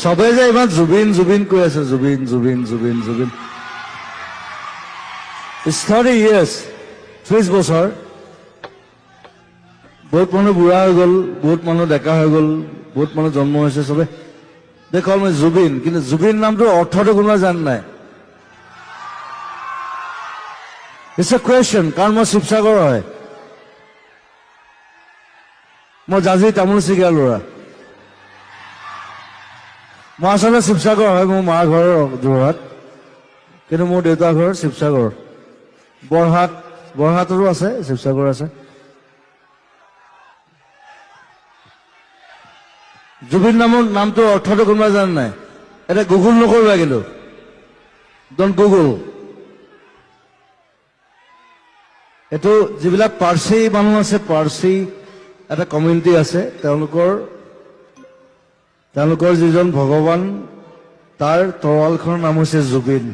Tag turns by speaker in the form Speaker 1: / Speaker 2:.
Speaker 1: সবে যে ইমান জুবিন জুবিন কৈ আছে জুবিন জুবিন জুবিন জুবিন 30 years 30 বছৰ বহুত মানুহ বুঢ়া হৈ গ'ল বহুত মানুহ ডেকা হৈ গ'ল বহুত মানুহ জন্ম হৈছে সবে দেখল মই জুবিন কিন্তু জুবিন নামটো অৰ্থটো কোনোবা জান নাই It's a question কাৰণ মই শিৱসাগৰ হয় মই জাজি তামোল চিগা ল'ৰা মই আচলতে শিৱসাগৰ হয় মোৰ মাৰ ঘৰ যোৰহাট কিন্তু মোৰ দেউতাৰ ঘৰ শিৱসাগৰ বৰহাটৰো আছে শিৱসাগৰ আছে জুবিন নামটো অৰ্থটো কোনোবা জান নাই এটা গুগল নকৰিবা কিন্তু ডন্ট গুগল এইটো যিবিলাক পাৰ্চী মানুহ আছে পাৰ্চী এটা কমিউনিটি আছে তেওঁলোকৰ যিজন ভগৱান তাৰ তৰোৱালখনৰ নাম হৈছে জুবিন